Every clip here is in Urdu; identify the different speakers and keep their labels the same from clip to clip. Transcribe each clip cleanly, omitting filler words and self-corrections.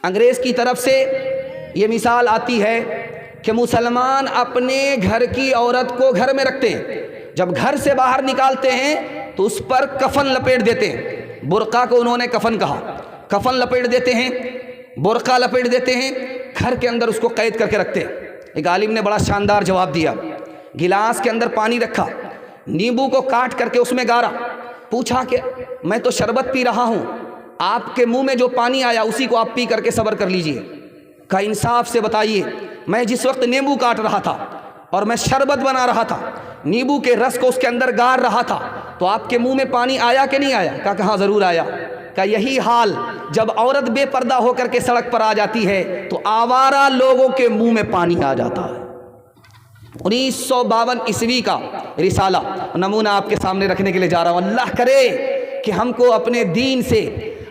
Speaker 1: انگریز کی طرف سے یہ مثال آتی ہے کہ مسلمان اپنے گھر کی عورت کو گھر میں رکھتے ہیں، جب گھر سے باہر نکالتے ہیں تو اس پر کفن لپیٹ دیتے ہیں۔ برقع کو انہوں نے کفن کہا، کفن لپیٹ دیتے ہیں، برقع لپیٹ دیتے ہیں، گھر کے اندر اس کو قید کر کے رکھتے ہیں۔ ایک عالم نے بڑا شاندار جواب دیا، گلاس کے اندر پانی رکھا، نیمبو کو کاٹ کر کے اس میں گارا، پوچھا کہ میں تو شربت پی رہا ہوں، آپ کے منہ میں جو پانی آیا اسی کو آپ پی کر کے صبر کر لیجئے۔ کہا انصاف سے بتائیے، میں جس وقت نیمبو کاٹ رہا تھا اور میں شربت بنا رہا تھا، نیمبو کے رس کو اس کے اندر گار رہا تھا، تو آپ کے منہ میں پانی آیا کہ نہیں آیا؟ کہا کہ ہاں ضرور آیا۔ کہا یہی حال جب عورت بے پردہ ہو کر کے سڑک پر آ جاتی ہے تو آوارہ لوگوں کے منہ میں پانی آ جاتا ہے۔ 1952 عیسوی کا رسالہ نمونہ آپ کے سامنے رکھنے کے لیے جا رہا ہوں۔ اللہ کرے کہ ہم کو اپنے دین سے،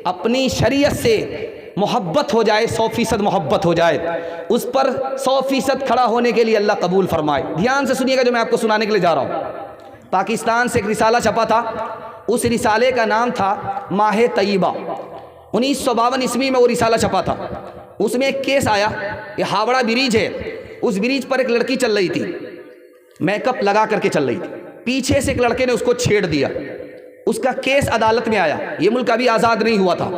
Speaker 1: اپنی شریعت سے محبت ہو جائے، 100% محبت ہو جائے، اس پر 100% کھڑا ہونے کے لیے اللہ قبول فرمائے۔ دھیان سے سنیے گا جو میں آپ کو سنانے کے لیے جا رہا ہوں۔ پاکستان سے ایک رسالہ چھپا تھا، اس رسالے کا نام تھا ماہ طیبہ۔ 1952 عیسوی میں وہ رسالہ چھپا تھا۔ اس میں ایک کیس آیا، یہ ہاوڑہ بریج ہے، اس بریج پر ایک لڑکی چل رہی تھی، میک اپ لگا کر کے چل رہی تھی، پیچھے سے ایک لڑکے نے اس کو چھیڑ دیا، اس کا کیس عدالت میں آیا۔ یہ ملک ابھی آزاد نہیں ہوا تھا،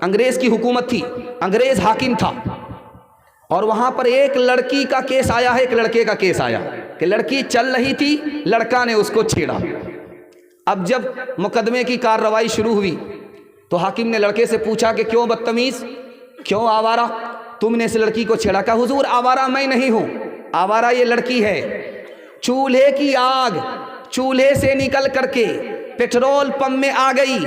Speaker 1: انگریز کی حکومت تھی، انگریز حاکم تھا، اور وہاں پر ایک لڑکی کا کیس آیا ہے، ایک لڑکے کا کیس آیا کہ لڑکی چل رہی تھی، لڑکا نے اس کو چھیڑا۔ اب جب مقدمے کی کارروائی شروع ہوئی تو حاکم نے لڑکے سے پوچھا کہ کیوں بدتمیز، کیوں آوارہ، تم نے اس لڑکی کو چھیڑا؟ کہا حضور آوارہ میں نہیں ہوں، آوارہ یہ لڑکی ہے۔ چولہے کی آگ چولہے سے نکل کر کے پیٹرول پمپ میں آ گئی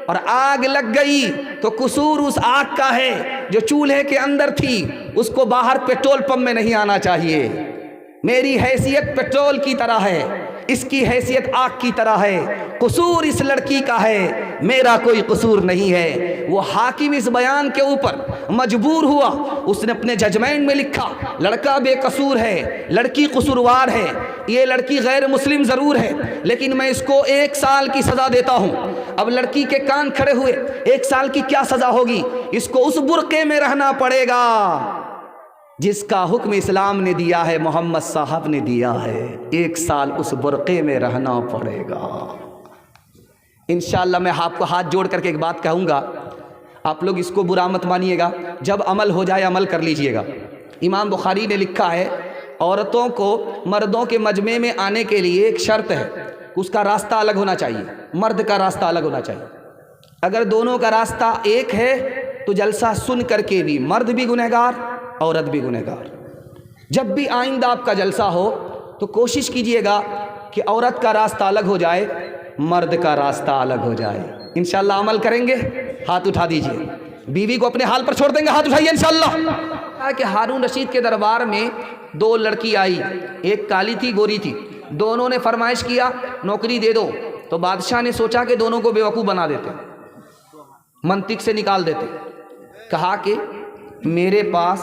Speaker 1: اور آگ لگ گئی تو قصور اس آگ کا ہے جو چولہے کے اندر تھی، اس کو باہر پیٹرول پمپ میں نہیں آنا چاہیے۔ میری حیثیت پیٹرول کی طرح ہے، اس کی حیثیت آگ کی طرح ہے، قصور اس لڑکی کا ہے، میرا کوئی قصور نہیں ہے۔ وہ حاکم اس بیان کے اوپر مجبور ہوا، اس نے اپنے ججمنٹ میں لکھا لڑکا بے قصور ہے، لڑکی قصوروار ہے، یہ لڑکی غیر مسلم ضرور ہے لیکن میں اس کو 1 سال کی سزا دیتا ہوں۔ اب لڑکی کے کان کھڑے ہوئے، 1 سال کی کیا سزا ہوگی؟ اس کو اس برقعے میں رہنا پڑے گا جس کا حکم اسلام نے دیا ہے، محمد صاحب نے دیا ہے، 1 سال اس برقعے میں رہنا پڑے گا۔ انشاءاللہ میں آپ کو ہاتھ جوڑ کر کے ایک بات کہوں گا، آپ لوگ اس کو برا مت مانیے گا، جب عمل ہو جائے عمل کر لیجئے گا۔ امام بخاری نے لکھا ہے عورتوں کو مردوں کے مجمع میں آنے کے لیے ایک شرط ہے، اس کا راستہ الگ ہونا چاہیے، مرد کا راستہ الگ ہونا چاہیے۔ اگر دونوں کا راستہ ایک ہے تو جلسہ سن کر کے بھی مرد بھی گنہگار، عورت بھی گنہگار۔ جب بھی آئندہ آپ کا جلسہ ہو تو کوشش کیجئے گا کہ عورت کا راستہ الگ ہو جائے، مرد کا راستہ الگ ہو جائے۔ انشاءاللہ عمل کریں گے؟ ہاتھ اٹھا دیجئے۔ بیوی کو اپنے حال پر چھوڑ دیں گے؟ ہاتھ اٹھائیے انشاءاللہ۔ کہ ہارون رشید کے دربار میں 2 لڑکی آئی، ایک کالی تھی، گوری تھی، دونوں نے فرمائش کیا نوکری دے دو، تو بادشاہ نے سوچا کہ دونوں کو بیوقوف بنا دیتے، منطق سے نکال دیتے۔ کہا کہ میرے پاس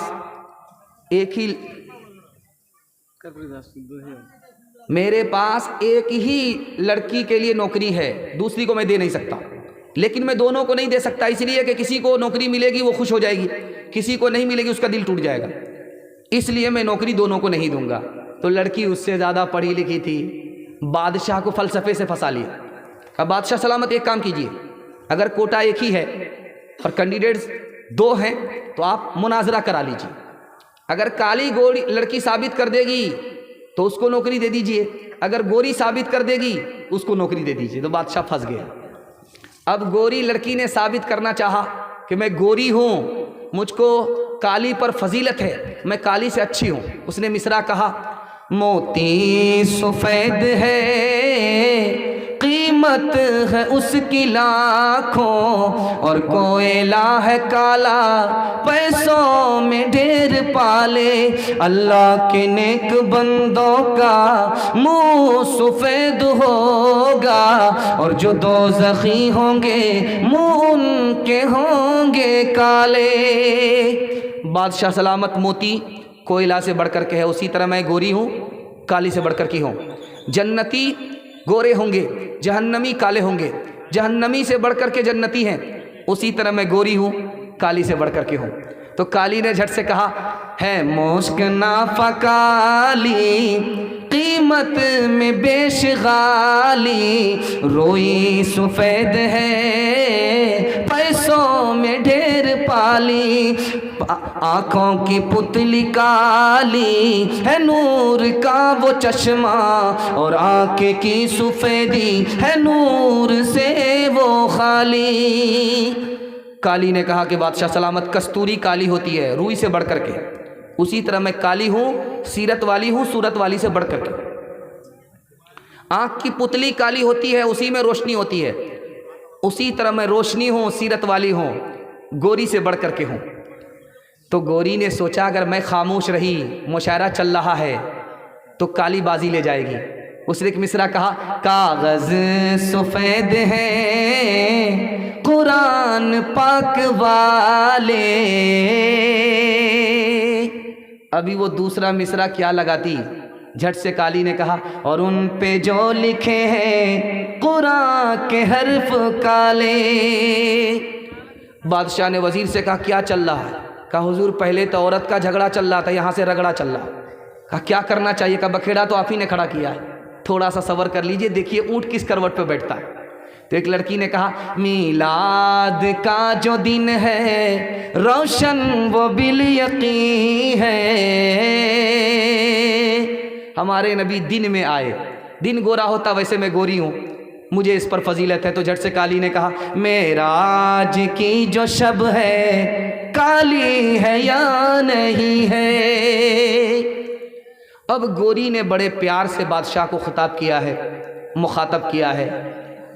Speaker 1: ایک ہی لڑکی کے لیے نوکری ہے، دوسری کو میں دے نہیں سکتا، لیکن میں دونوں کو نہیں دے سکتا اس لیے کہ کسی کو نوکری ملے گی وہ خوش ہو جائے گی، کسی کو نہیں ملے گی اس کا دل ٹوٹ جائے گا، اس لیے میں نوکری دونوں کو نہیں دوں گا۔ تو لڑکی اس سے زیادہ پڑھی لکھی تھی، بادشاہ کو فلسفے سے پھنسا لیا۔ اب بادشاہ سلامت ایک کام کیجئے، اگر کوٹا ایک ہی ہے اور کینڈیڈیٹس 2 ہیں تو آپ مناظرہ کرا لیجئے، اگر کالی گوری لڑکی ثابت کر دے گی تو اس کو نوکری دے دیجئے، اگر گوری ثابت کر دے گی اس کو نوکری دے دیجئے۔ تو بادشاہ پھنس گیا۔ اب گوری لڑکی نے ثابت کرنا چاہا کہ میں گوری ہوں، مجھ کو کالی پر فضیلت ہے، میں کالی سے اچھی ہوں۔ اس نے مصرع کہا موتی سفید ہے قیمت ہے اس کی لاکھوں، اور کوئلہ ہے کالا پیسوں میں ڈھیر پالے، اللہ کے نیک بندوں کا منہ سفید ہوگا، اور جو دوزخی ہوں گے منہ ان کے ہوں گے کالے۔ بادشاہ سلامت موتی کوئلہ سے بڑھ کر کے ہے، اسی طرح میں گوری ہوں، کالی سے بڑھ کر کی ہوں۔ جنتی گورے ہوں گے، جہنمی کالے ہوں گے، جہنمی سے بڑھ کر کے جنتی ہیں، اسی طرح میں گوری ہوں، کالی سے بڑھ کر کے ہوں۔ تو کالی نے جھٹ سے کہا ہے مشک نافکالی قیمت میں بیش غالی، روئی سفید ہے پیسوں میں ڈھیر پالی، آنکھوں کی پتلی کالی ہے نور کا وہ چشمہ، اور آنکھ کی سفیدی ہے نور سے وہ خالی۔ کالی نے کہا کہ بادشاہ سلامت، کستوری کالی ہوتی ہے روئی سے بڑھ کر کے، اسی طرح میں کالی ہوں، سیرت والی ہوں صورت والی سے بڑھ کر کے۔ آنکھ کی پتلی کالی ہوتی ہے، اسی میں روشنی ہوتی ہے، اسی طرح میں روشنی ہوں، سیرت والی ہوں، گوری سے بڑھ کر کے ہوں۔ تو گوری نے سوچا اگر میں خاموش رہی، مشاعرہ چل رہا ہے تو کالی بازی لے جائے گی۔ اس نے ایک مصرع کہا، کاغذ سفید ہے قرآن پاک والے، ابھی وہ دوسرا مصرع کیا لگاتی، جھٹ سے کالی نے کہا اور ان پہ جو لکھے ہیں قرآن کے حرف کالے۔ بادشاہ نے وزیر سے کہا کیا چل رہا ہے؟ کہا حضور پہلے تو عورت کا جھگڑا چل رہا تھا، یہاں سے رگڑا چل رہا۔ کہا کیا کرنا چاہیے؟ کہا بکھیڑا تو آپ ہی نے کھڑا کیا ہے، تھوڑا سا صبر کر لیجئے، دیکھیے اونٹ کس کروٹ پہ بیٹھتا ہے۔ تو ایک لڑکی نے کہا میلاد کا جو دن ہے روشن وہ بالیقین ہے، ہمارے نبی دن میں آئے، دن گورا ہوتا ویسے میں گوری ہوں، مجھے اس پر فضیلت ہے۔ تو جھٹ سے کالی نے کہا معراج کی جو شب ہے کالی ہے یا نہیں ہے۔ اب گوری نے بڑے پیار سے بادشاہ کو خطاب کیا ہے، مخاطب کیا ہے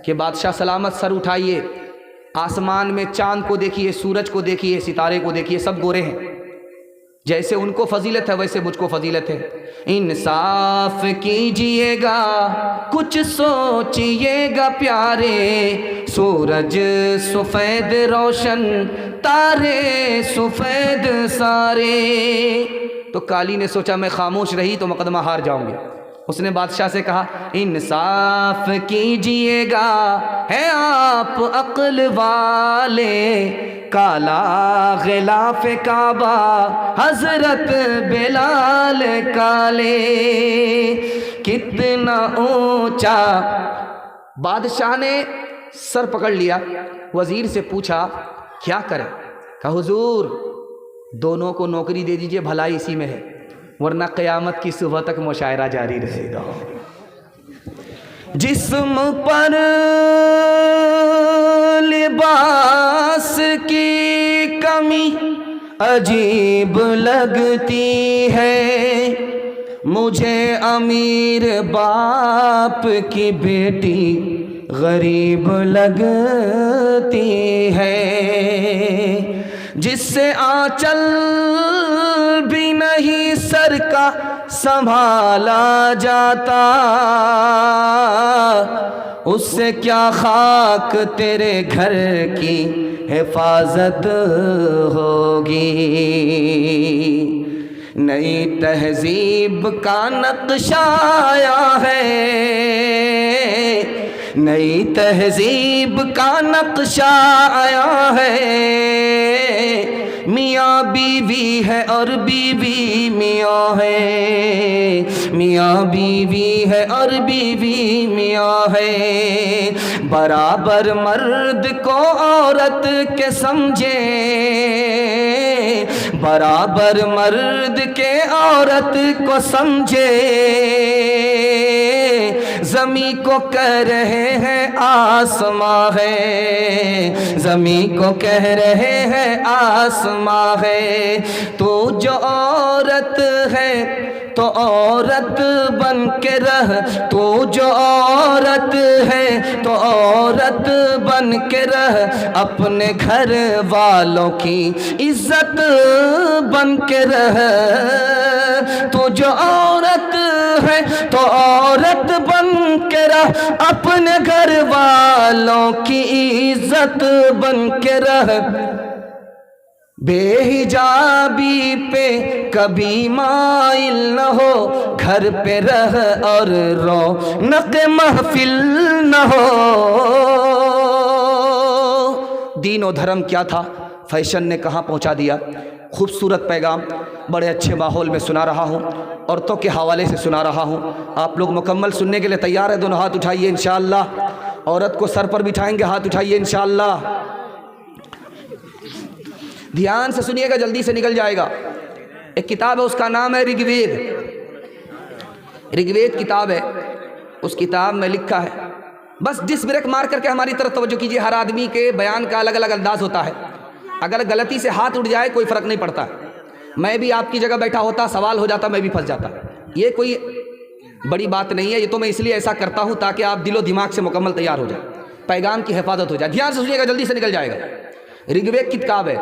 Speaker 1: کہ بادشاہ سلامت سر اٹھائیے، آسمان میں چاند کو دیکھیے، سورج کو دیکھیے، ستارے کو دیکھیے، سب گورے ہیں، جیسے ان کو فضیلت ہے ویسے مجھ کو فضیلت ہے۔ انصاف کیجئے گا کچھ سوچئے گا پیارے، سورج سفید روشن تارے سفید سارے۔ تو کالی نے سوچا میں خاموش رہی تو مقدمہ ہار جاؤں گی، اس نے بادشاہ سے کہا انصاف کیجئے گا، ہے آپ عقل والے، کالا غلاف کعبہ حضرت بلال کالے، کتنا اونچا۔ بادشاہ نے سر پکڑ لیا، وزیر سے پوچھا کیا کرے؟ کہا حضور دونوں کو نوکری دے دیجئے، بھلائی اسی میں ہے، ورنہ قیامت کی صبح تک مشاعرہ جاری رہے گا۔ جسم پر لباس کی کمی عجیب لگتی ہے، مجھے امیر باپ کی بیٹی غریب لگتی ہے، جس سے آنچل بھی نہیں سر کا سنبھالا جاتا، اس سے کیا خاک تیرے گھر کی حفاظت ہوگی۔ نئی تہذیب کا نقشہ آیا ہے، نئی تہذیب کا نقشہ آیا ہے، میاں بیوی ہے اور بیوی میاں ہے، میاں بیوی ہے اور بیوی میاں ہے، برابر مرد کو عورت کے سمجھے، برابر مرد کے عورت کو سمجھے، زمین کو کہہ رہے ہیں آسماں ہے، زمین کو کہہ رہے ہیں آسماں ہے، تو جو عورت ہے تو عورت بن کے رہ، تو جو عورت ہے تو عورت بن کے رہ، اپنے گھر والوں کی عزت بن کے رہ، تو جو عورت ہے تو عورت بن کے رہ، اپنے گھر والوں کی عزت بن کے رہ، بے حجابی پہ کبھی مائل نہ ہو، گھر پہ رہ اور رونق محفل نہ ہو۔ دین و دھرم کیا تھا، فیشن نے کہاں پہنچا دیا۔ خوبصورت پیغام بڑے اچھے ماحول میں سنا رہا ہوں، عورتوں کے حوالے سے سنا رہا ہوں۔ آپ لوگ مکمل سننے کے لیے تیار ہیں؟ دونوں ہاتھ اٹھائیے انشاءاللہ۔ عورت کو سر پر بٹھائیں گے، ہاتھ اٹھائیے انشاءاللہ۔ دھیان سے سنیے گا، جلدی سے نکل جائے گا۔ ایک کتاب ہے، اس کا نام ہے رگ وید۔ رگ وید کتاب ہے، اس کتاب میں لکھا ہے، بس ڈس بریک مار کر کے ہماری طرف توجہ کیجیے۔ ہر آدمی کے بیان کا الگ الگ انداز ہوتا ہے، اگر غلطی سے ہاتھ اٹھ جائے کوئی فرق نہیں پڑتا۔ میں بھی آپ کی جگہ بیٹھا ہوتا، سوال ہو جاتا، میں بھی پھنس جاتا۔ یہ کوئی بڑی بات نہیں ہے، یہ تو میں اس لیے ایسا کرتا ہوں تاکہ آپ دل و دماغ سے مکمل تیار ہو جائے، پیغام کی حفاظت ہو جائے۔ دھیان سے سنیے گا، جلدی سے نکل جائے گا۔ رگ وید کی کتاب ہے،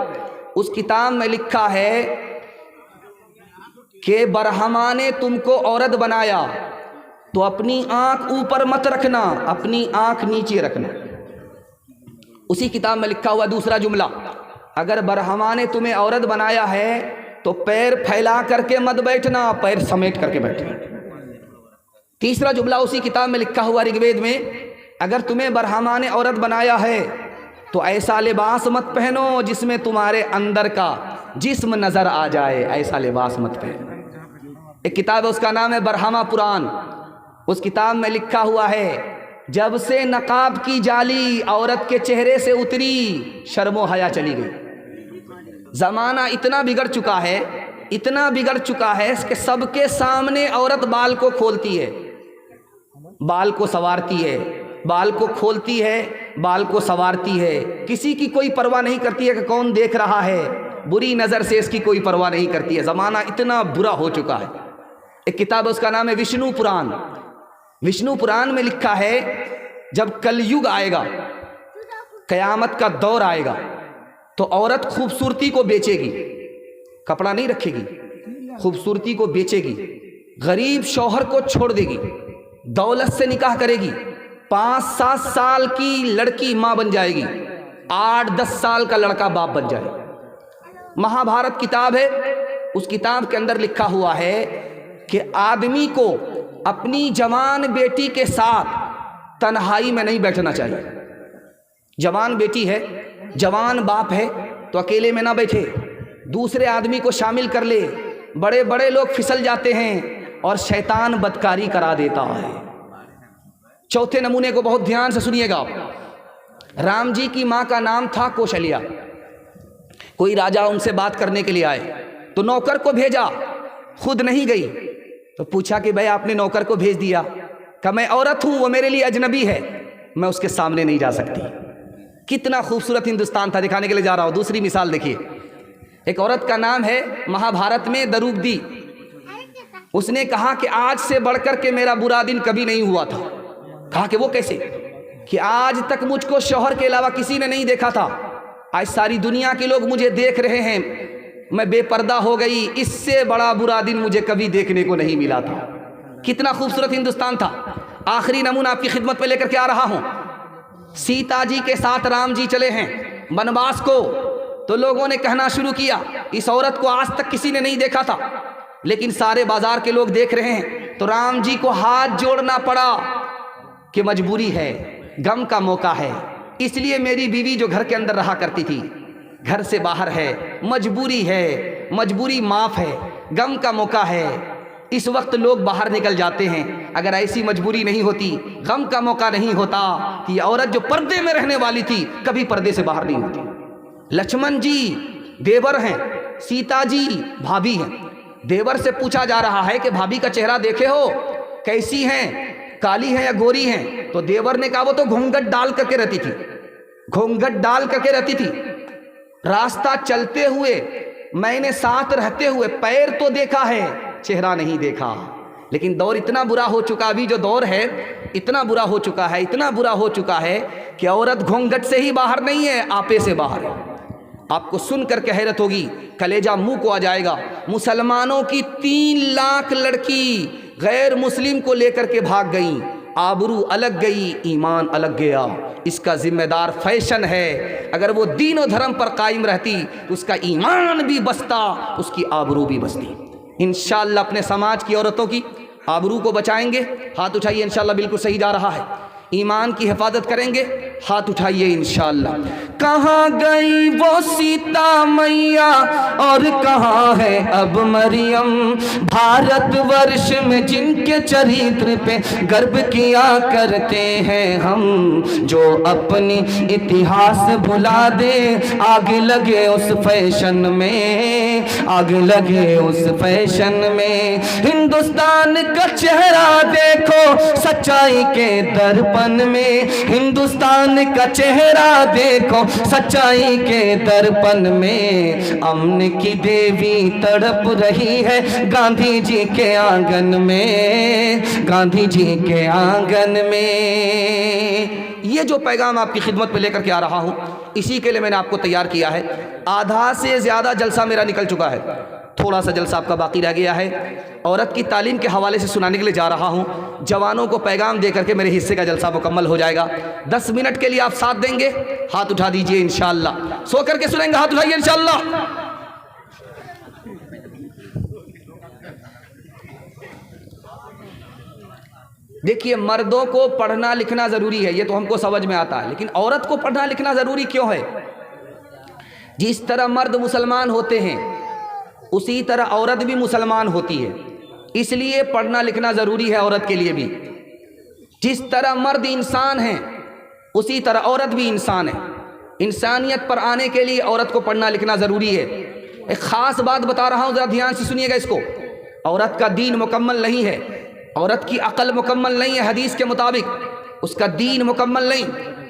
Speaker 1: اس کتاب میں لکھا ہے کہ برہما نے تم کو عورت بنایا تو اپنی آنکھ اوپر مت رکھنا، اپنی آنکھ نیچے رکھنا۔ اسی کتاب میں لکھا ہوا دوسرا جملہ، اگر برہما نے تمہیں عورت بنایا ہے تو پیر پھیلا کر کے مت بیٹھنا، پیر سمیٹ کر کے بیٹھنا۔ تیسرا جملہ اسی کتاب میں لکھا ہوا رگ وید میں، اگر تمہیں برہما نے عورت بنایا ہے تو ایسا لباس مت پہنو جس میں تمہارے اندر کا جسم نظر آ جائے، ایسا لباس مت پہنو۔ ایک کتاب ہے، اس کا نام ہے برہما پران۔ اس کتاب میں لکھا ہوا ہے جب سے نقاب کی جالی عورت کے چہرے سے اتری، شرم و حیا چلی گئی۔ زمانہ اتنا بگڑ چکا ہے، اتنا بگڑ چکا ہے کہ سب کے سامنے عورت بال کو کھولتی ہے، بال کو سنوارتی ہے، بال کو کھولتی ہے، بال کو سنوارتی ہے، کسی کی کوئی پرواہ نہیں کرتی ہے کہ کون دیکھ رہا ہے، بری نظر سے اس کی کوئی پرواہ نہیں کرتی ہے۔ زمانہ اتنا برا ہو چکا ہے۔ ایک کتاب اس کا نام ہے وشنو پران۔ وشنو پران میں لکھا ہے جب کل یگ آئے گا، قیامت کا دور آئے گا، تو عورت خوبصورتی کو بیچے گی، کپڑا نہیں رکھے گی، خوبصورتی کو بیچے گی، غریب شوہر کو چھوڑ دے گی، دولت سے نکاح کرے گی، 5-7 سال کی لڑکی ماں بن جائے گی، 8-10 سال کا لڑکا باپ بن جائے گا۔ مہا بھارت کتاب ہے، اس کتاب کے اندر لکھا ہوا ہے کہ آدمی کو اپنی جوان بیٹی کے ساتھ تنہائی میں نہیں بیٹھنا چاہیے۔ جوان بیٹی ہے، جوان باپ ہے تو اکیلے میں نہ بیٹھے، دوسرے آدمی کو شامل کر لے۔ بڑے بڑے لوگ پھسل جاتے ہیں اور شیطان بدکاری کرا دیتا ہے۔ چوتھے نمونے کو بہت دھیان سے سنیے گا۔ رام جی کی ماں کا نام تھا کوشلیا۔ کوئی راجا ان سے بات کرنے کے لیے آئے تو نوکر کو بھیجا، خود نہیں گئی، تو پوچھا کہ بھائی آپ نے نوکر کو بھیج دیا؟ کہ میں عورت ہوں، وہ میرے لیے اجنبی ہے، میں اس کے سامنے نہیں جا سکتی۔ کتنا خوبصورت ہندوستان تھا، دکھانے کے لیے جا رہا ہوں۔ دوسری مثال دیکھیے، ایک عورت کا نام ہے مہا بھارت میں دروپدی۔ اس نے کہا کہ آج سے بڑھ کر کے میرا برا دن کبھی نہیں ہوا تھا۔ کہا کہ وہ کیسے؟ کہ آج تک مجھ کو شوہر کے علاوہ کسی نے نہیں دیکھا تھا، آج ساری دنیا کے لوگ مجھے دیکھ رہے ہیں، میں بے پردہ ہو گئی، اس سے بڑا برا دن مجھے کبھی دیکھنے کو نہیں ملا تھا۔ کتنا خوبصورت ہندوستان تھا۔ آخری نمونہ آپ کی خدمت پہ لے کر کے آ رہا ہوں۔ سیتا جی کے ساتھ رام جی چلے ہیں بنواس کو، تو لوگوں نے کہنا شروع کیا اس عورت کو آج تک کسی نے نہیں دیکھا تھا، لیکن سارے بازار کے لوگ دیکھ رہے ہیں، تو رام جی کو ہاتھ جوڑنا پڑا کہ مجبوری ہے، غم کا موقع ہے، اس لیے میری بیوی جو گھر کے اندر رہا کرتی تھی گھر سے باہر ہے، مجبوری ہے، مجبوری معاف ہے، غم کا موقع ہے۔ اس وقت لوگ باہر نکل جاتے ہیں، اگر ایسی مجبوری نہیں ہوتی، غم کا موقع نہیں ہوتا، کہ یہ عورت جو پردے میں رہنے والی تھی کبھی پردے سے باہر نہیں ہوتی۔ لکشمن جی دیور ہیں، سیتا جی بھابھی ہیں۔ دیور سے پوچھا جا رہا ہے کہ بھابھی کا چہرہ دیکھے ہو، کیسی ہیں، کالی ہیں یا گوری ہیں؟ تو دیور نے کہا وہ تو گھونگھٹ ڈال کر کے رہتی تھی، گھونگھٹ ڈال کر کے رہتی تھی، راستہ چلتے ہوئے میں نے ساتھ رہتے ہوئے پیر تو دیکھا ہے، چہرہ نہیں دیکھا۔ لیکن دور اتنا برا ہو چکا، ابھی جو دور ہے اتنا برا ہو چکا ہے، اتنا برا ہو چکا ہے کہ عورت گھونگھٹ سے ہی باہر نہیں ہے، آپے سے باہر ہے۔ آپ کو سن کر کے حیرت ہوگی، کلیجہ منہ کو آ جائے گا۔ مسلمانوں کی 3 لاکھ لڑکی غیر مسلم کو لے کر کے بھاگ گئیں، آبرو الگ گئی، ایمان الگ گیا۔ اس کا ذمہ دار فیشن ہے۔ اگر وہ دین و دھرم پر قائم رہتی تو اس کا ایمان بھی بستا، اس کی آبرو بھی بستی۔ انشاءاللہ اپنے سماج کی عورتوں کی آبرو کو بچائیں گے۔ ہاتھ اٹھائیے، انشاءاللہ بالکل صحیح جا رہا ہے۔ ایمان کی حفاظت کریں گے، ہاتھ اٹھائیے انشاءاللہ۔ کہاں گئی وہ سیتا میاں اور کہاں ہے اب مریم، بھارت ورش میں جن کے چریتر پہ گرو کیا کرتے ہیں ہم، جو اپنی اتہاس بھلا دے آگ لگے اس فیشن میں، آگ لگے اس فیشن میں۔ ہندوستان کا چہرہ دیکھو سچائی کے درپن میں، ہندوستان کا چہرہ دیکھو سچائی کے درپن میں، امن کی دیوی تڑپ رہی ہے گاندھی جی کے آنگن میں، گاندھی جی کے آنگن میں۔ یہ جو پیغام آپ کی خدمت پہ لے کر کے آ رہا ہوں، اسی کے لیے میں نے آپ کو تیار کیا ہے۔ آدھا سے زیادہ جلسہ میرا نکل چکا ہے، تھوڑا سا جلسہ آپ کا باقی رہ گیا ہے۔ عورت کی تعلیم کے حوالے سے سنانے کے لیے جا رہا ہوں، جوانوں کو پیغام دے کر کے میرے حصے کا جلسہ مکمل ہو جائے گا۔ 10 منٹ کے لیے آپ ساتھ دیں گے؟ ہاتھ اٹھا دیجئے انشاءاللہ۔ سو کر کے سنیں گے؟ ہاتھ اٹھائیے انشاءاللہ۔ دیکھیے، مردوں کو پڑھنا لکھنا ضروری ہے، یہ تو ہم کو سمجھ میں آتا ہے، لیکن عورت کو پڑھنا لکھنا ضروری کیوں ہے؟ جس طرح مرد مسلمان ہوتے ہیں اسی طرح عورت بھی مسلمان ہوتی ہے، اس لیے پڑھنا لکھنا ضروری ہے عورت کے لیے بھی۔ جس طرح مرد انسان ہیں اسی طرح عورت بھی انسان ہے، انسانیت پر آنے کے لیے عورت کو پڑھنا لکھنا ضروری ہے۔ ایک خاص بات بتا رہا ہوں، ذرا دھیان سے سنیے گا اس کو۔ عورت کا دین مکمل نہیں ہے، عورت کی عقل مکمل نہیں ہے، حدیث کے مطابق اس کا دین مکمل نہیں،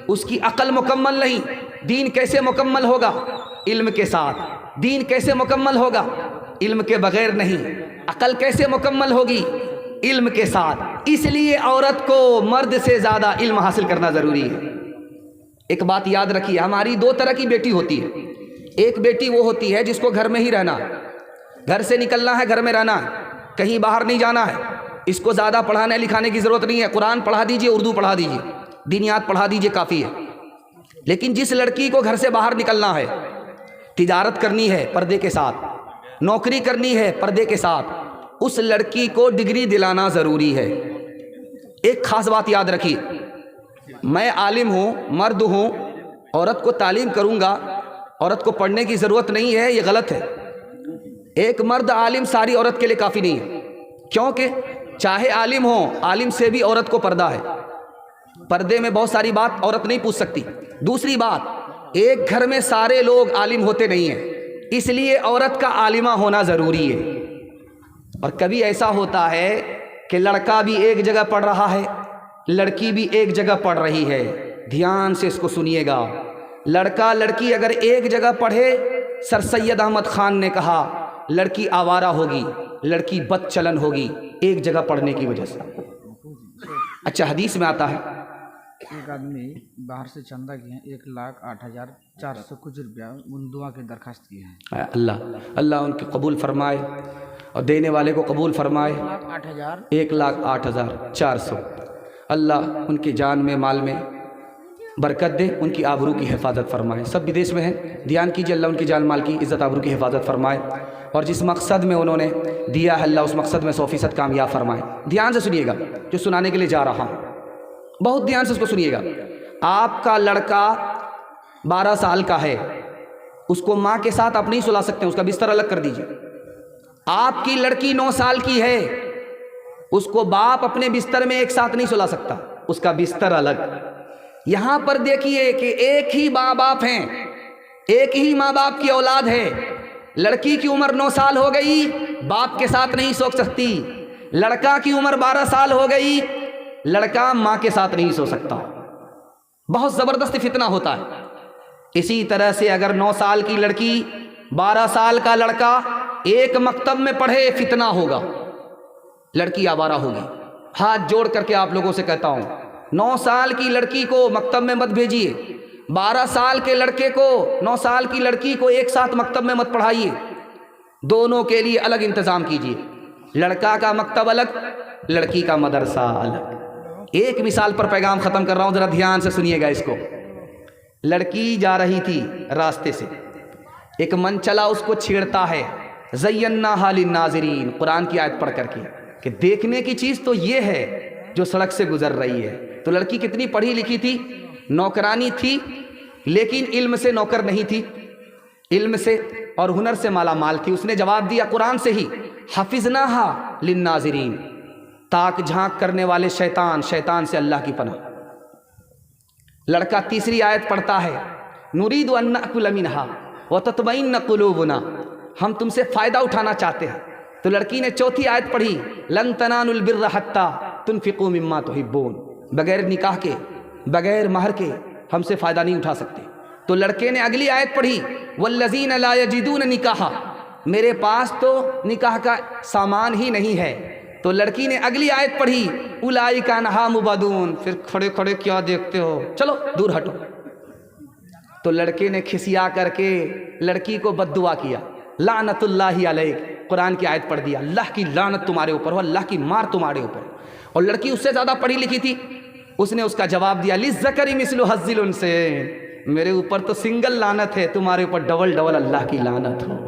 Speaker 1: اس کی عقل مکمل نہیں۔ دین کیسے مکمل ہوگا؟ علم کے ساتھ۔ دین کیسے مکمل ہوگا؟ علم کے بغیر نہیں۔ عقل کیسے مکمل ہوگی؟ علم کے ساتھ۔ اس لیے عورت کو مرد سے زیادہ علم حاصل کرنا ضروری ہے۔ ایک بات یاد رکھیے، ہماری 2 طرح کی بیٹی ہوتی ہے۔ ایک بیٹی وہ ہوتی ہے جس کو گھر میں ہی رہنا ہے، گھر سے نکلنا ہے، گھر میں رہنا ہے، کہیں باہر نہیں جانا ہے، اس کو زیادہ پڑھانے لکھانے کی ضرورت نہیں ہے، قرآن پڑھا دیجئے، اردو پڑھا دیجئے، دینیات پڑھا دیجئے، کافی ہے۔ لیکن جس لڑکی کو گھر سے باہر نکلنا ہے، تجارت کرنی ہے پردے کے ساتھ، نوکری کرنی ہے پردے کے ساتھ، اس لڑکی کو ڈگری دلانا ضروری ہے۔ ایک خاص بات یاد رکھیے، میں عالم ہوں، مرد ہوں، عورت کو تعلیم کروں گا، عورت کو پڑھنے کی ضرورت نہیں ہے، یہ غلط ہے۔ ایک مرد عالم ساری عورت کے لیے کافی نہیں ہے، کیونکہ چاہے عالم ہو، عالم سے بھی عورت کو پردہ ہے، پردے میں بہت ساری بات عورت نہیں پوچھ سکتی۔ دوسری بات، ایک گھر میں سارے لوگ عالم ہوتے نہیں ہیں، اس لیے عورت کا عالمہ ہونا ضروری ہے۔ اور کبھی ایسا ہوتا ہے کہ لڑکا بھی ایک جگہ پڑھ رہا ہے، لڑکی بھی ایک جگہ پڑھ رہی ہے، دھیان سے اس کو سنیے گا۔ لڑکا لڑکی اگر ایک جگہ پڑھے، سر سید احمد خان نے کہا لڑکی آوارہ ہوگی، لڑکی بد چلن ہوگی، ایک جگہ پڑھنے کی وجہ سے۔ اچھا، حدیث میں آتا ہے
Speaker 2: ایک آدمی باہر سے چندہ کیے ہیں 1,08,400 کچھ روپیہ ان دعا کی درخواست کی ہے۔
Speaker 1: اللہ ان کی قبول فرمائے اور دینے والے کو قبول فرمائے۔ 1,08,400 اللہ ان کی جان میں مال میں برکت دے، ان کی آبرو کی حفاظت فرمائے۔ سب بدیش میں ہیں، دھیان کیجیے، اللہ ان کی جان مال کی عزت آبرو کی حفاظت فرمائے، اور جس مقصد میں انہوں نے دیا ہے اللہ اس مقصد میں 100% کامیاب فرمائے۔ دھیان سے سنیے گا جو سنانے کے لیے جا رہا ہوں، بہت دھیان سے اس کو سنیے گا۔ آپ کا لڑکا 12 سال کا ہے، اس کو ماں کے ساتھ آپ نہیں سلا سکتے، اس کا بستر الگ کر دیجیے۔ آپ کی لڑکی 9 سال کی ہے، اس کو باپ اپنے بستر میں ایک ساتھ نہیں سلا سکتا، اس کا بستر الگ۔ یہاں پر دیکھیے کہ ایک ہی ماں باپ ہیں، ایک ہی ماں باپ کی اولاد ہے، لڑکی کی عمر 9 سال ہو گئی، باپ کے ساتھ نہیں سو سکتی، لڑکا کی عمر 12 سال ہو گئی، لڑکا ماں کے ساتھ نہیں سو سکتا۔ بہت زبردست فتنہ ہوتا ہے۔ اسی طرح سے اگر 9 سال کی لڑکی 12 سال کا لڑکا ایک مکتب میں پڑھے، فتنہ ہوگا، لڑکی آوارہ ہوگی۔ ہاتھ جوڑ کر کے آپ لوگوں سے کہتا ہوں، 9 سال کی لڑکی کو مکتب میں مت بھیجیے، 12 سال کے لڑکے کو 9 سال کی لڑکی کو ایک ساتھ مکتب میں مت پڑھائیے، دونوں کے لیے الگ انتظام کیجیے، لڑکا کا مکتب الگ، لڑکی کا مدرسہ الگ۔ ایک مثال پر پیغام ختم کر رہا ہوں، ذرا دھیان سے سنیے گا اس کو۔ لڑکی جا رہی تھی راستے سے، ایک من چلا اس کو چھیڑتا ہے، زیناھا للناظرین، قرآن کی آیت پڑھ کر کے کہ دیکھنے کی چیز تو یہ ہے جو سڑک سے گزر رہی ہے۔ تو لڑکی کتنی پڑھی لکھی تھی؟ نوکرانی تھی لیکن علم سے نوکر نہیں تھی، علم سے اور ہنر سے مالا مال تھی۔ اس نے جواب دیا قرآن سے ہی، حفظناہا للناظرین، تاک جھانک کرنے والے شیطان سے اللہ کی پناہ۔ لڑکا تیسری آیت پڑھتا ہے، نرید ان نأکل منہا وتطمئن قلوبنا، ہم تم سے فائدہ اٹھانا چاہتے ہیں۔ تو لڑکی نے چوتھی آیت پڑھی، لن تنالوا البر حتی تنفقوا مما تحبون، بغیر نکاح کے، بغیر مہر کے ہم سے فائدہ نہیں اٹھا سکتے۔ تو لڑکے نے اگلی آیت پڑھی، والذین لا یجدون نکاحا، میرے پاس تو نکاح کا سامان ہی نہیں ہے۔ تو لڑکی نے اگلی آیت پڑھی، اولئک عنہا مبعدون، پھر کھڑے کھڑے کیا دیکھتے ہو، چلو دور ہٹو۔ تو لڑکے نے کھسیا کر کے لڑکی کو بد دعا کیا، لعنت اللہ علیک، قرآن کی آیت پڑھ دیا، اللہ کی لعنت تمہارے اوپر ہو، اللہ کی مار تمہارے اوپر۔ اور لڑکی اس سے زیادہ پڑھی لکھی تھی، اس نے اس کا جواب دیا، للذکر مثل حظ الانثیین، میرے اوپر تو سنگل لعنت ہے، تمہارے اوپر ڈبل ڈبل اللہ کی لعنت ہو۔